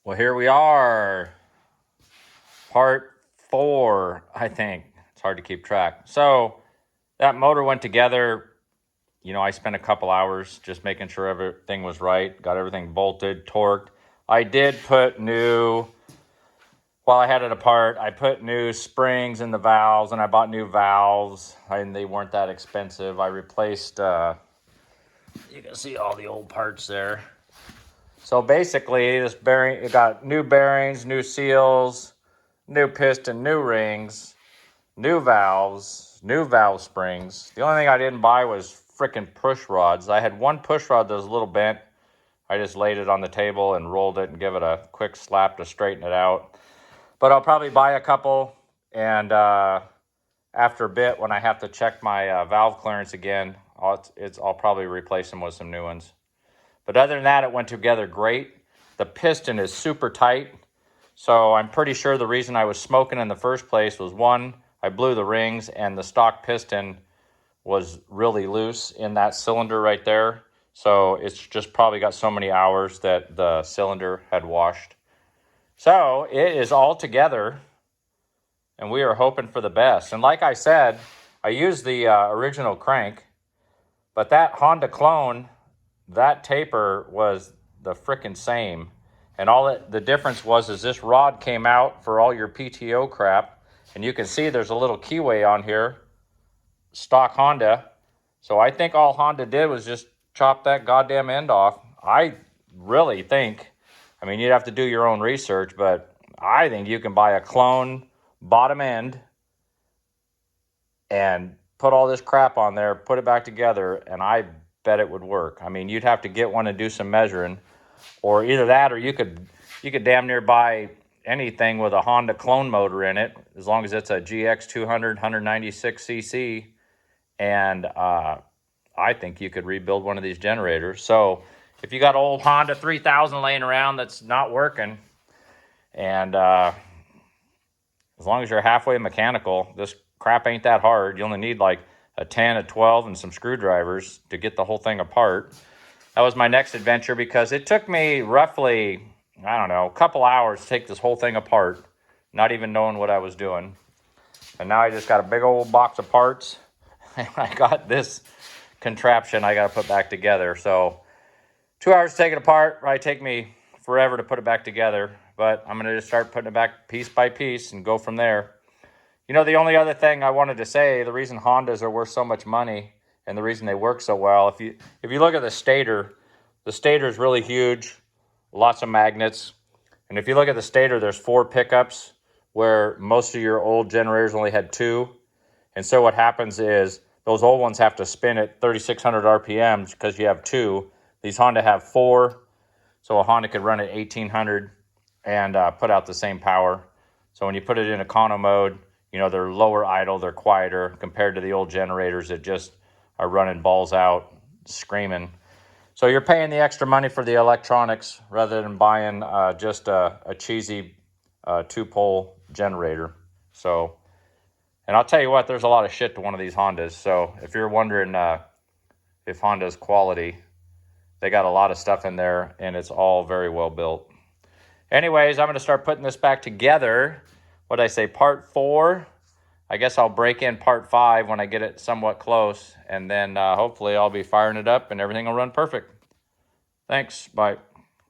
Well, here we are. Part 4, I think. It's hard to keep track. So that motor went together. I spent a couple hours just making sure everything was right. Got everything bolted, torqued. I did put while I had it apart, I put new springs in the valves, and I bought new valves. And they weren't that expensive. I replaced, you can see all the old parts there. So basically, this bearing, it got new bearings, new seals, new piston, new rings, new valve springs. The only thing I didn't buy was freaking push rods. I had one push rod that was a little bent. I just laid it on the table and rolled it and give it a quick slap to straighten it out. But I'll probably buy a couple, and after a bit, when I have to check my valve clearance again, I'll probably replace them with some new ones. But other than that, it went together great. The piston is super tight. So I'm pretty sure the reason I was smoking in the first place was, one, I blew the rings and the stock piston was really loose in that cylinder right there. So it's just probably got so many hours that the cylinder had washed. So it is all together, and we are hoping for the best. And like I said, I used the original crank, but that Honda clone, that taper was the frickin' same. And the difference was this rod came out for all your PTO crap. And you can see there's a little keyway on here, stock Honda. So I think all Honda did was just chop that goddamn end off. I really think, you'd have to do your own research, but I think you can buy a clone bottom end and put all this crap on there, put it back together, and I bet it would work. You'd have to get one and do some measuring, or either that, or you could damn near buy anything with a Honda clone motor in it, as long as it's a GX 200 196cc, and I think you could rebuild one of these generators. So if you got old Honda 3000 laying around that's not working, and as long as you're halfway mechanical, this crap ain't that hard. You only need like a 10, a 12, and some screwdrivers to get the whole thing apart. That was my next adventure, because it took me roughly, a couple hours to take this whole thing apart, not even knowing what I was doing. And now I just got a big old box of parts, and I got this contraption I got to put back together. So 2 hours to take it apart. Probably take me forever to put it back together, but I'm going to just start putting it back piece by piece and go from there. The only other thing I wanted to say, the reason Hondas are worth so much money and the reason they work so well, if you look at the stator is really huge, lots of magnets. And if you look at the stator, there's 4 pickups, where most of your old generators only had 2. And so what happens is those old ones have to spin at 3,600 RPMs because you have 2. These Honda have 4, so a Honda could run at 1,800 and put out the same power. So when you put it in econo mode, they're lower idle, they're quieter compared to the old generators that just are running balls out, screaming. So you're paying the extra money for the electronics rather than buying just a cheesy 2-pole generator. So, and I'll tell you what, there's a lot of shit to one of these Hondas. So if you're wondering if Honda's quality, they got a lot of stuff in there, and it's all very well built. Anyways, I'm going to start putting this back together. What did I say, part 4? I guess I'll break in part 5 when I get it somewhat close, and then hopefully I'll be firing it up and everything will run perfect. Thanks. Bye.